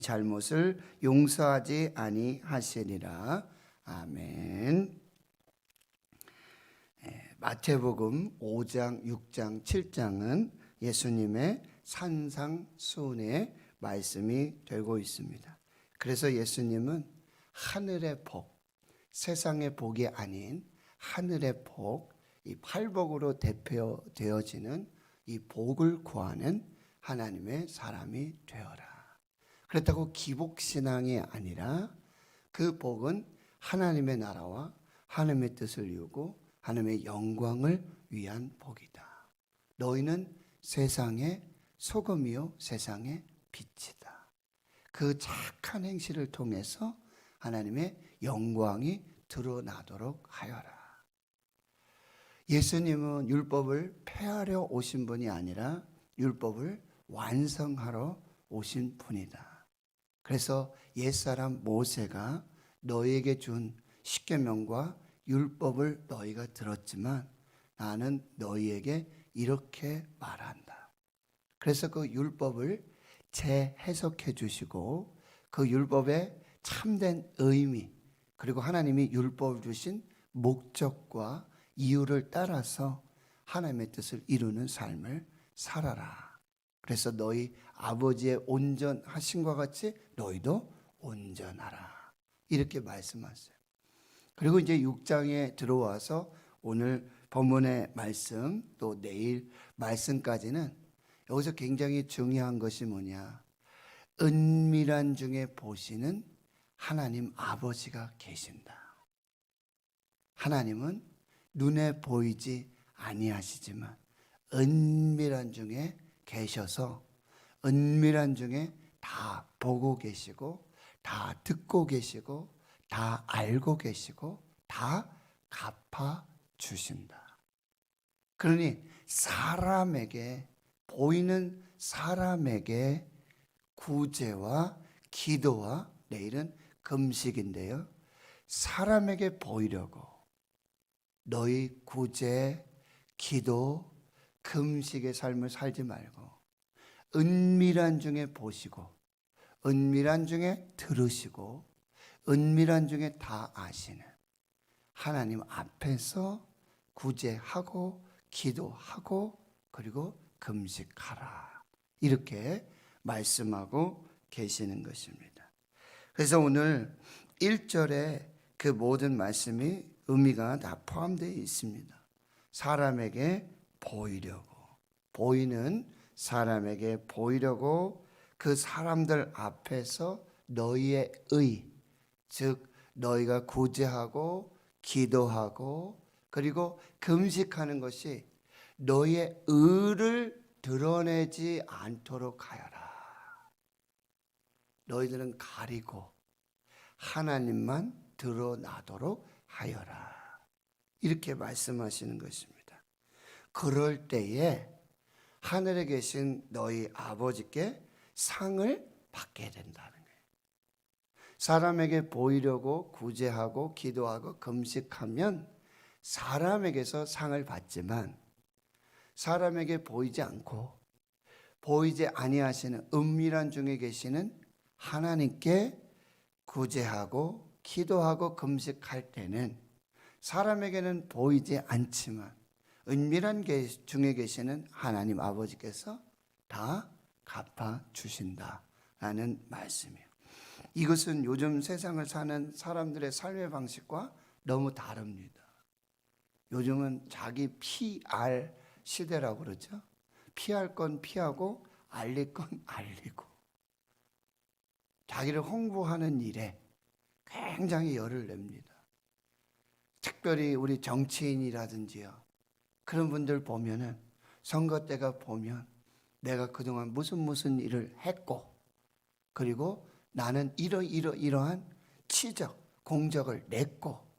잘못을 용서하지 아니하시리라. 아멘. 마태복음 5장, 6장, 7장은 예수님의 산상수훈의 말씀이 되고 있습니다. 그래서 예수님은 하늘의 복, 세상의 복이 아닌 하늘의 복, 이 팔복으로 대표되어지는 이 복을 구하는 하나님의 사람이 되어라. 그렇다고 기복신앙이 아니라 그 복은 하나님의 나라와 하나님의 뜻을 이루고 하나님의 영광을 위한 복이다. 너희는 세상의 소금이요 세상의 빛이다. 그 착한 행실을 통해서 하나님의 영광이 드러나도록 하여라. 예수님은 율법을 폐하려 오신 분이 아니라 율법을 완성하러 오신 분이다. 그래서 옛사람 모세가 너희에게 준 십계명과 율법을 너희가 들었지만 나는 너희에게 이렇게 말한다. 그래서 그 율법을 재해석해 주시고 그 율법의 참된 의미, 그리고 하나님이 율법을 주신 목적과 이유를 따라서 하나님의 뜻을 이루는 삶을 살아라. 그래서 너희 아버지의 온전하심과 같이 너희도 온전하라. 이렇게 말씀하세요. 그리고 이제 6장에 들어와서 오늘 본문의 말씀 또 내일 말씀까지는 여기서 굉장히 중요한 것이 뭐냐? 은밀한 중에 보시는 하나님 아버지가 계신다. 하나님은 눈에 보이지 아니하시지만 은밀한 중에 계셔서 은밀한 중에 다 보고 계시고 다 듣고 계시고 다 알고 계시고 다 갚아 주신다. 그러니 사람에게 보이는 사람에게 구제와 기도와 내일은 금식인데요. 사람에게 보이려고 너희 구제, 기도, 금식의 삶을 살지 말고 은밀한 중에 보시고 은밀한 중에 들으시고 은밀한 중에 다 아시는 하나님 앞에서 구제하고 기도하고 그리고 금식하라. 이렇게 말씀하고 계시는 것입니다. 그래서 오늘 1절에 그 모든 말씀이 의미가 다 포함되어 있습니다. 사람에게 보이려고, 보이는 사람에게 보이려고 그 사람들 앞에서 너희의 의, 즉 너희가 구제하고 기도하고 그리고 금식하는 것이 너희의 의를 드러내지 않도록 하여라. 너희들은 가리고 하나님만 드러나도록 하여라. 이렇게 말씀하시는 것입니다. 그럴 때에 하늘에 계신 너희 아버지께 상을 받게 된다는 거예요. 사람에게 보이려고 구제하고 기도하고 금식하면 사람에게서 상을 받지만 사람에게 보이지 않고 보이지 아니하시는 은밀한 중에 계시는 하나님께 구제하고 기도하고 금식할 때는 사람에게는 보이지 않지만 은밀한 중에 계시는 하나님 아버지께서 다 갚아주신다라는 말씀이에요. 이것은 요즘 세상을 사는 사람들의 삶의 방식과 너무 다릅니다. 요즘은 자기 PR 시대라고 그러죠. 피할 건 피하고 알릴 건 알리고 자기를 홍보하는 일에 굉장히 열을 냅니다. 특별히 우리 정치인이라든지요. 그런 분들 보면은 선거 때가 보면 내가 그동안 무슨 일을 했고 그리고 나는 이러한 치적, 공적을 냈고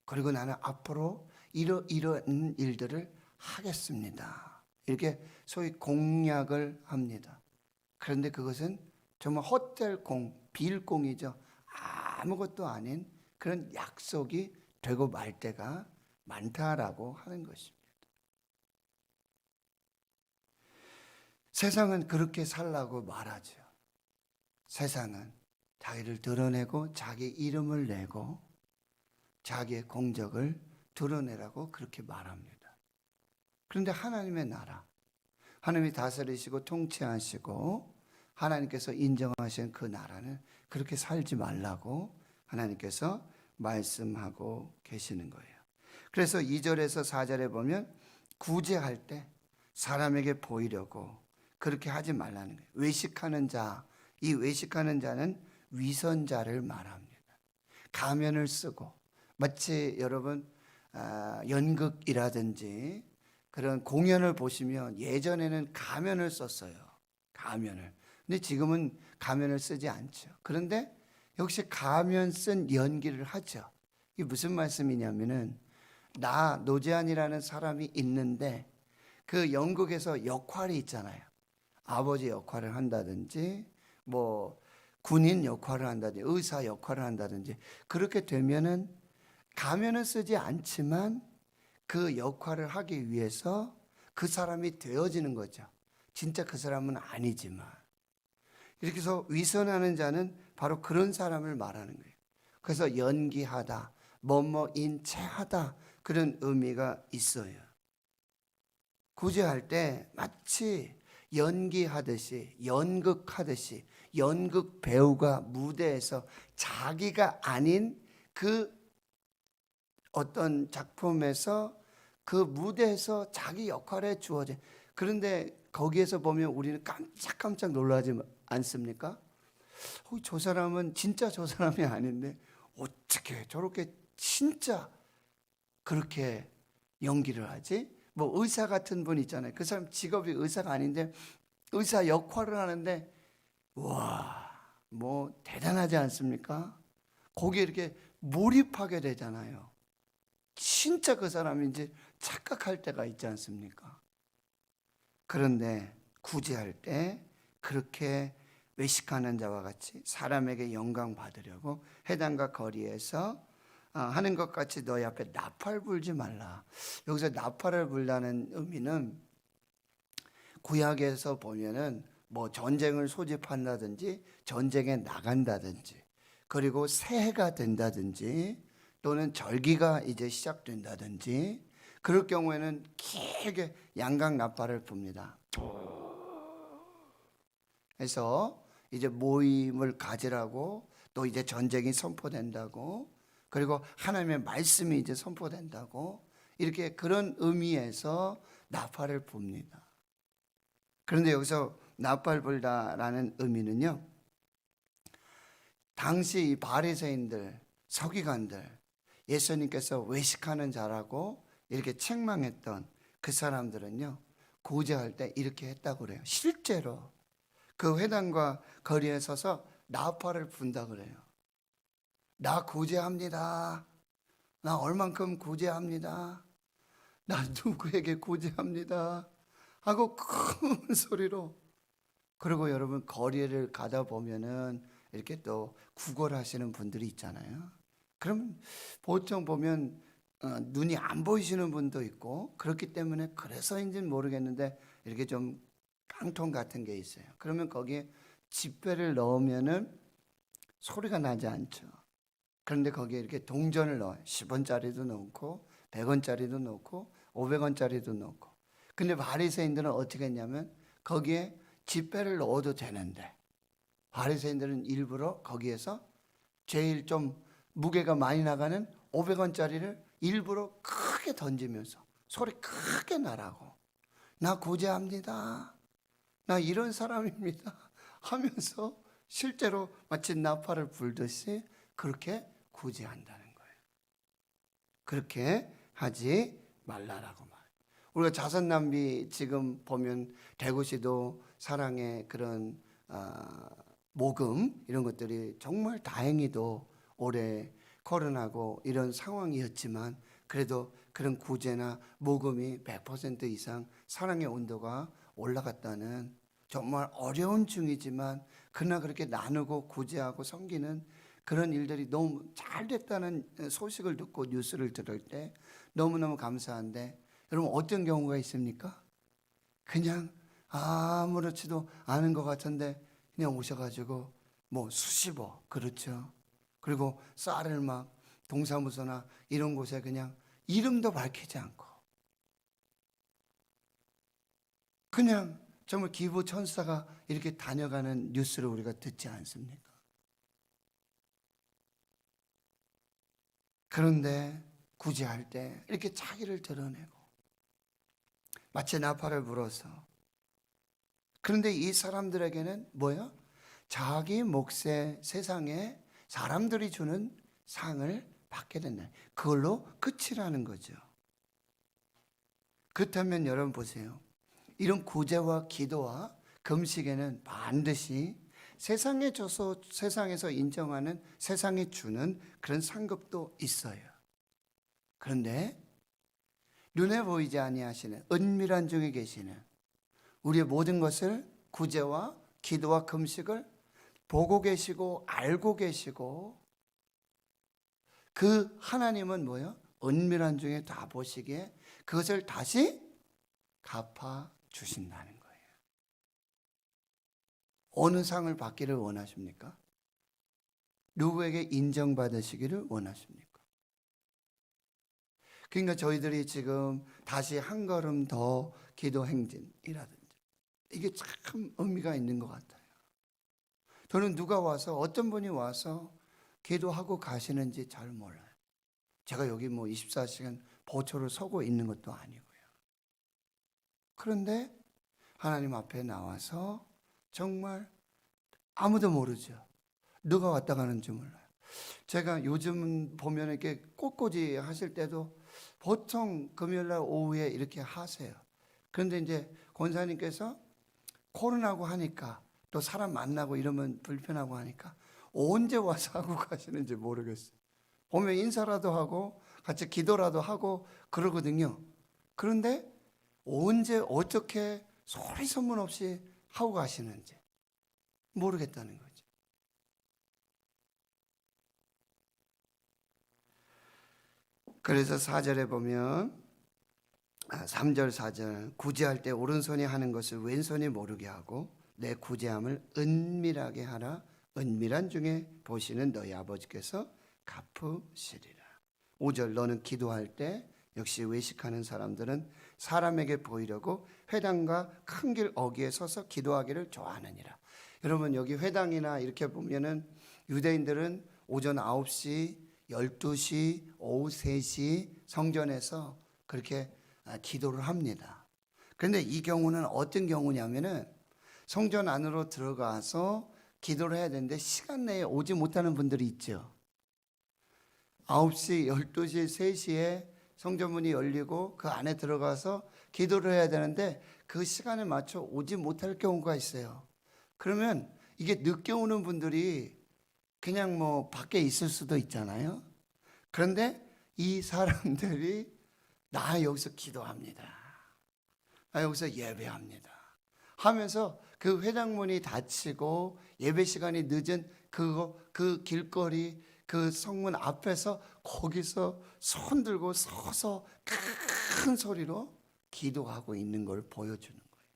그리고 나는 앞으로 이러한 일들을 하겠습니다. 이렇게 소위 공약을 합니다. 그런데 그것은 정말 헛될 빌공이죠. 아무것도 아닌 그런 약속이 되고 말 때가 많다라고 하는 것입니다. 세상은 그렇게 살라고 말하죠. 세상은 자기를 드러내고 자기 이름을 내고 자기의 공적을 드러내라고 그렇게 말합니다. 그런데 하나님의 나라, 하나님이 다스리시고 통치하시고 하나님께서 인정하신 그 나라는 그렇게 살지 말라고 하나님께서 말씀하고 계시는 거예요. 그래서 2절에서 4절에 보면 구제할 때 사람에게 보이려고 그렇게 하지 말라는 거예요. 외식하는 자, 이 외식하는 자는 위선자를 말합니다. 가면을 쓰고 마치 여러분 연극이라든지 그런 공연을 보시면 예전에는 가면을 썼어요. 가면을. 근데 지금은 가면을 쓰지 않죠. 그런데 역시 가면 쓴 연기를 하죠. 이게 무슨 말씀이냐면은 나 노재한이라는 사람이 있는데 그 연극에서 역할이 있잖아요. 아버지 역할을 한다든지 뭐 군인 역할을 한다든지 의사 역할을 한다든지 그렇게 되면은 가면을 쓰지 않지만 그 역할을 하기 위해서 그 사람이 되어지는 거죠. 진짜 그 사람은 아니지만 이렇게 해서 위선하는 자는 바로 그런 사람을 말하는 거예요. 그래서 연기하다, 뭐뭐인 체하다 그런 의미가 있어요. 구제할 때 마치 연기하듯이 연극하듯이 연극 배우가 무대에서 자기가 아닌 그 어떤 작품에서 그 무대에서 자기 역할에 주어진 그런데 거기에서 보면 우리는 깜짝깜짝 놀라지 않습니까? 저 사람은 진짜 저 사람이 아닌데 어떻게 저렇게 진짜 그렇게 연기를 하지? 뭐 의사 같은 분 있잖아요. 그 사람 직업이 의사가 아닌데 의사 역할을 하는데 와, 뭐 대단하지 않습니까? 거기에 이렇게 몰입하게 되잖아요. 진짜 그 사람인지 착각할 때가 있지 않습니까? 그런데 구제할 때 그렇게 외식하는 자와 같이 사람에게 영광 받으려고 회당과 거리에서 하는 것 같이 너희 앞에 나팔 불지 말라. 여기서 나팔을 불라는 의미는 구약에서 보면은 뭐 전쟁을 소집한다든지 전쟁에 나간다든지 그리고 새해가 된다든지 또는 절기가 이제 시작된다든지 그럴 경우에는 길게 양각 나팔을 붑니다. 해서 이제 모임을 가지라고 또 이제 전쟁이 선포된다고 그리고 하나님의 말씀이 이제 선포된다고 이렇게 그런 의미에서 나팔을 붑니다. 그런데 여기서 나팔 불다라는 의미는요. 당시 이 바리새인들, 서기관들, 예수님께서 외식하는 자라고 이렇게 책망했던 그 사람들은요. 구제할 때 이렇게 했다고 그래요. 실제로 그 회당과 거리에 서서 나팔을 분다 그래요. 나 구제합니다. 나 얼만큼 구제합니다. 나 누구에게 구제합니다. 하고 큰 소리로 그리고 여러분 거리를 가다 보면은 이렇게 또 구걸하시는 분들이 있잖아요. 그러면 보통 보면 눈이 안 보이시는 분도 있고 그렇기 때문에 그래서인지는 모르겠는데 이렇게 좀 깡통 같은 게 있어요. 그러면 거기에 지폐를 넣으면은 소리가 나지 않죠. 그런데 거기에 이렇게 동전을 넣어요. 10원짜리도 넣고 100원짜리도 넣고 500원짜리도 넣고. 근데 바리새인들은 어떻게 했냐면 거기에 지폐를 넣어도 되는데 바리새인들은 일부러 거기에서 제일 좀 무게가 많이 나가는 500원짜리를 일부러 크게 던지면서 소리 크게 나라고 나 구제합니다. 나 이런 사람입니다. 하면서 실제로 마치 나팔을 불듯이 그렇게 구제한다는 거예요. 그렇게 하지 말라라고 말해요. 우리가 자선 낭비 지금 보면 대구시도 사랑의 그런 모금 이런 것들이 정말 다행히도 올해 코로나고 이런 상황이었지만 그래도 그런 구제나 모금이 100% 이상 사랑의 온도가 올라갔다는 정말 어려운 중이지만 그러나 그렇게 나누고 구제하고 섬기는 그런 일들이 너무 잘 됐다는 소식을 듣고 뉴스를 들을 때 너무너무 감사한데 여러분 어떤 경우가 있습니까? 그냥 아무렇지도 않은 것 같은데 그냥 오셔가지고 뭐 수십억, 그렇죠. 그리고 쌀을 막 동사무소나 이런 곳에 그냥 이름도 밝히지 않고 그냥 정말 기부 천사가 이렇게 다녀가는 뉴스를 우리가 듣지 않습니까? 그런데 구제할 때 이렇게 자기를 드러내고 마치 나팔을 불어서, 그런데 이 사람들에게는 뭐야? 자기 몫의 세상에 사람들이 주는 상을 받게 된다. 그걸로 끝이라는 거죠. 그렇다면 여러분 보세요. 이런 구제와 기도와 금식에는 반드시 세상에 줘서 세상에서 인정하는, 세상에 주는 그런 상급도 있어요. 그런데 눈에 보이지 아니하시는 은밀한 중에 계시는 우리의 모든 것을, 구제와 기도와 금식을 보고 계시고 알고 계시고, 그 하나님은 뭐예요? 은밀한 중에 다 보시기에 그것을 다시 갚아 주신다는 거예요. 어느 상을 받기를 원하십니까? 누구에게 인정받으시기를 원하십니까? 그러니까 저희들이 지금 다시 한 걸음 더 기도 행진이라든지, 이게 참 의미가 있는 것 같아요. 저는 누가 와서, 어떤 분이 와서 기도하고 가시는지 잘 몰라요. 제가 여기 뭐 24시간 보초를 서고 있는 것도 아니고요. 그런데 하나님 앞에 나와서 정말 아무도 모르죠. 누가 왔다 가는지 몰라요. 제가 요즘 보면 이렇게 꽃꽂이 하실 때도 보통 금요일날 오후에 이렇게 하세요. 그런데 이제 권사님께서 코로나고 하니까, 또 사람 만나고 이러면 불편하고 하니까 언제 와서 하고 가시는지 모르겠어요. 보면 인사라도 하고 같이 기도라도 하고 그러거든요. 그런데 언제 어떻게 소리 소문 없이 하고 가시는지 모르겠다는 거죠. 그래서 4절에 보면 3절 4절, 구제할 때 오른손이 하는 것을 왼손이 모르게 하고 내 구제함을 은밀하게 하라. 은밀한 중에 보시는 너희 아버지께서 갚으시리라. 5절, 너는 기도할 때 역시 외식하는 사람들은 사람에게 보이려고 회당과 큰 길 어귀에 서서 기도하기를 좋아하느니라. 여러분, 여기 회당이나 이렇게 보면은 유대인들은 오전 9시, 12시, 오후 3시 성전에서 그렇게 기도를 합니다. 그런데 이 경우는 어떤 경우냐면은 성전 안으로 들어가서 기도를 해야 되는데 시간 내에 오지 못하는 분들이 있죠. 9시, 12시, 3시에 성전문이 열리고 그 안에 들어가서 기도를 해야 되는데 그 시간에 맞춰 오지 못할 경우가 있어요. 그러면 이게 늦게 오는 분들이 그냥 뭐 밖에 있을 수도 있잖아요. 그런데 이 사람들이 나 여기서 기도합니다, 나 여기서 예배합니다 하면서 그 회당문이 닫히고 예배 시간이 늦은 그 길거리, 그 성문 앞에서 거기서 손 들고 서서 큰 소리로 기도하고 있는 걸 보여주는 거예요.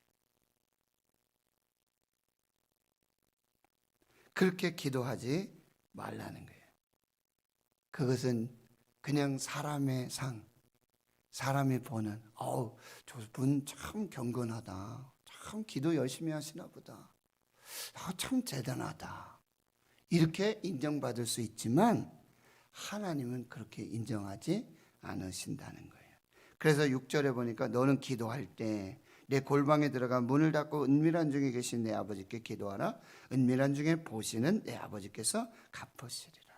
그렇게 기도하지 말라는 거예요. 그것은 그냥 사람의 상, 사람이 보는 저분 참 경건하다, 참 기도 열심히 하시나 보다, 참 대단하다, 이렇게 인정받을 수 있지만 하나님은 그렇게 인정하지 않으신다는 거예요. 그래서 6절에 보니까 너는 기도할 때 내 골방에 들어가 문을 닫고 은밀한 중에 계신 내 아버지께 기도하라. 은밀한 중에 보시는 내 아버지께서 갚으시리라.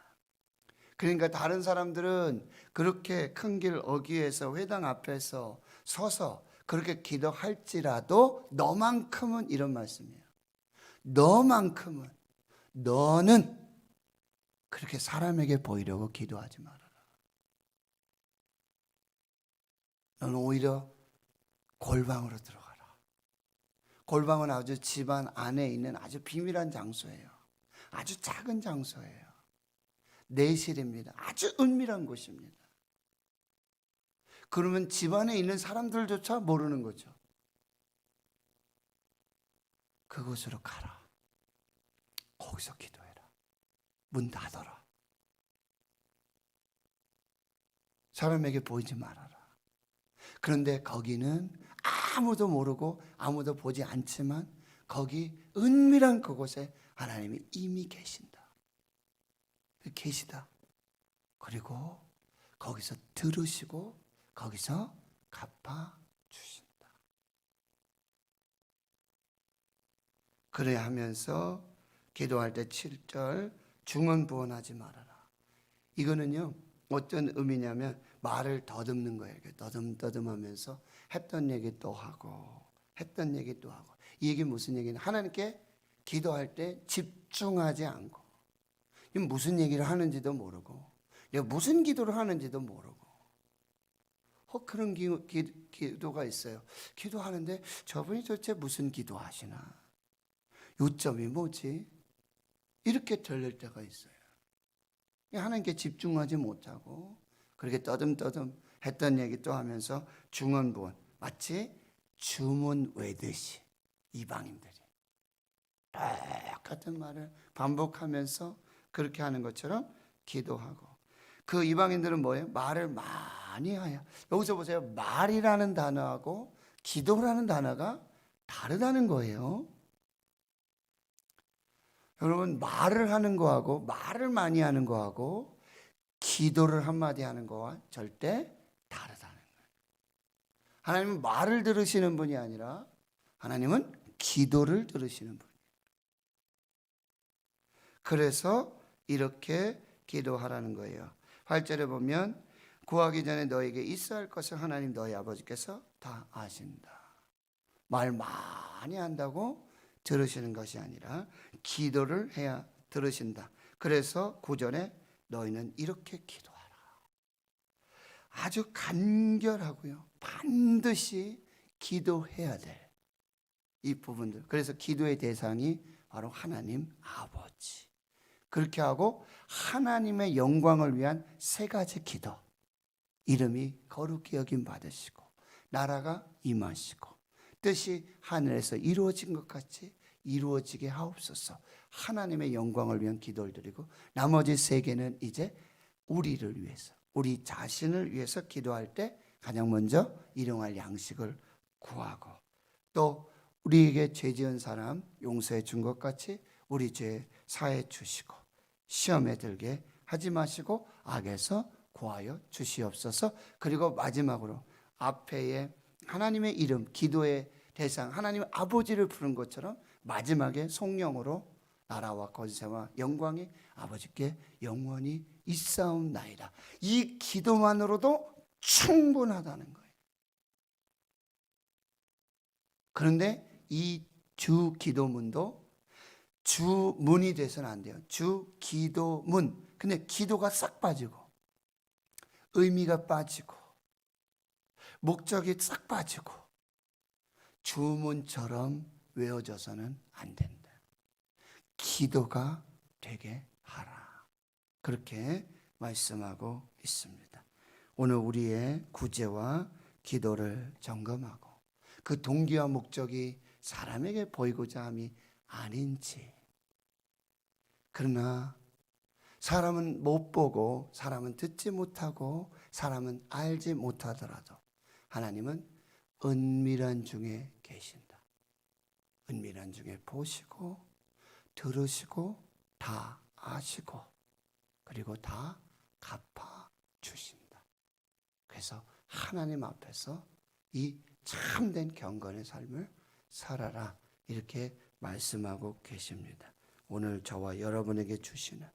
그러니까 다른 사람들은 그렇게 큰 길 어귀에서 회당 앞에서 서서 그렇게 기도할지라도 너만큼은, 이런 말씀이에요, 너만큼은, 너는 그렇게 사람에게 보이려고 기도하지 말아라. 너는 오히려 골방으로 들어가라. 골방은 아주 집안 안에 있는 아주 비밀한 장소예요. 아주 작은 장소예요. 내실입니다. 아주 은밀한 곳입니다. 그러면 집안에 있는 사람들조차 모르는 거죠. 그곳으로 가라. 거기서 기도해라. 문 닫아라. 사람에게 보이지 말아라. 그런데 거기는 아무도 모르고 아무도 보지 않지만 거기 은밀한 그곳에 하나님이 이미 계신다. 계시다. 그리고 거기서 들으시고 거기서 갚아주신다. 그래 하면서 기도할 때 7절 중언부언하지 말아라. 이거는요 어떤 의미냐면 말을 더듬는 거예요. 더듬하면서 했던 얘기 또 하고 했던 얘기 또 하고. 이 얘기 무슨 얘기냐? 하나님께 기도할 때 집중하지 않고 무슨 얘기를 하는지도 모르고 내가 무슨 기도를 하는지도 모르고 그런 기도가 있어요. 기도하는데 저분이 도대체 무슨 기도하시나? 요점이 뭐지? 이렇게 들릴 때가 있어요. 하나님께 집중하지 못하고 그렇게 떠듬떠듬 했던 얘기 또 하면서 중언부언, 마치 주문 외듯이 이방인들이 똑같은 말을 반복하면서 그렇게 하는 것처럼 기도하고. 그 이방인들은 뭐예요? 말을 많이 하여. 여기서 보세요. 말이라는 단어하고 기도라는 단어가 다르다는 거예요. 여러분, 말을 하는 거하고 말을 많이 하는 거하고 기도를 한마디 하는 거와 절대 다르다는 거예요. 하나님은 말을 들으시는 분이 아니라 하나님은 기도를 들으시는 분이에요. 그래서 이렇게 기도하라는 거예요. 8절에 보면 구하기 전에 너에게 있어야 할 것을 하나님 너희 아버지께서 다 아신다. 말 많이 한다고 들으시는 것이 아니라 기도를 해야 들으신다. 그래서 9절에 너희는 이렇게 기도하라. 아주 간결하고요. 반드시 기도해야 될 이 부분들. 그래서 기도의 대상이 바로 하나님 아버지. 그렇게 하고 하나님의 영광을 위한 세 가지 기도. 이름이 거룩히 여김 받으시고 나라가 임하시고 뜻이 하늘에서 이루어진 것 같이 이루어지게 하옵소서. 하나님의 영광을 위한 기도를 드리고 나머지 세 개는 이제 우리를 위해서, 우리 자신을 위해서 기도할 때 가장 먼저 일용할 양식을 구하고 또 우리에게 죄 지은 사람 용서해 준 것 같이 우리 죄 사해 주시고 시험에 들게 하지 마시고 악에서 구하여 주시옵소서. 그리고 마지막으로 앞에에 하나님의 이름, 기도의 대상 하나님 아버지를 부른 것처럼 마지막에 성령으로 나라와 권세와 영광이 아버지께 영원히 있사옵나이다. 이 기도만으로도 충분하다는 거예요. 그런데 이 주 기도문도 주문이 돼서는 안 돼요. 주 기도문. 근데 기도가 싹 빠지고 의미가 빠지고 목적이 싹 빠지고 주문처럼 외워져서는 안 된다. 기도가 되게 하라. 그렇게 말씀하고 있습니다. 오늘 우리의 구제와 기도를 점검하고 그 동기와 목적이 사람에게 보이고자 함이 아닌지. 그러나 사람은 못 보고 사람은 듣지 못하고 사람은 알지 못하더라도 하나님은 은밀한 중에 계신다. 은밀한 중에 보시고 들으시고 다 아시고 그리고 다 갚아주신다. 그래서 하나님 앞에서 이 참된 경건의 삶을 살아라. 이렇게 말씀하고 계십니다. 오늘 저와 여러분에게 주시는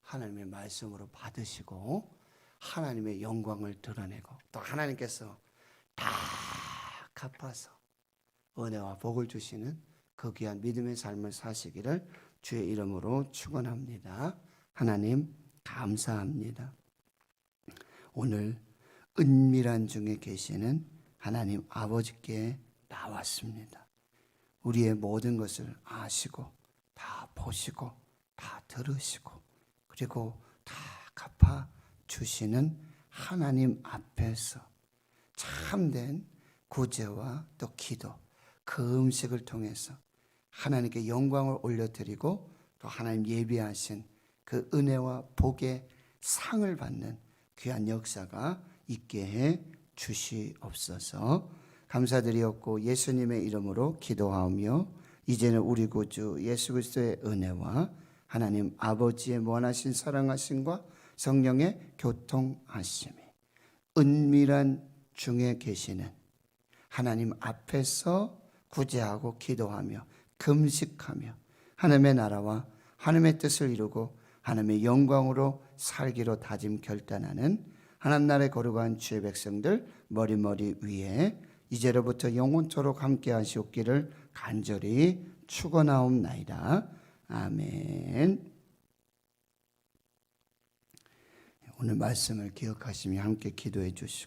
하나님의 말씀으로 받으시고 하나님의 영광을 드러내고 또 하나님께서 다 갚아서 은혜와 복을 주시는 그 귀한 믿음의 삶을 사시기를 주의 이름으로 축원합니다. 하나님 감사합니다. 오늘 은밀한 중에 계시는 하나님 아버지께 나왔습니다. 우리의 모든 것을 아시고 다 보시고 다 들으시고 그리고 다 갚아 주시는 하나님 앞에서 참된 구제와 또 기도, 그 음식을 통해서 하나님께 영광을 올려드리고 또 하나님 예비하신 그 은혜와 복의 상을 받는 귀한 역사가 있게 해 주시옵소서. 감사드리옵고 예수님의 이름으로 기도하며 이제는 우리 구주 예수 그리스도의 은혜와 하나님 아버지의 무한하신 사랑하심과 성령의 교통하심이 은밀한 중에 계시는 하나님 앞에서 구제하고 기도하며 금식하며 하나님의 나라와 하나님의 뜻을 이루고 하나님의 영광으로 살기로 다짐 결단하는 하나님 나라의 거룩한 주의 백성들 머리머리 위에 이제로부터 영원토록 함께 하시옵기를 간절히 축원하옵나이다. 아멘. 오늘 말씀을 기억하시며 함께 기도해 주시고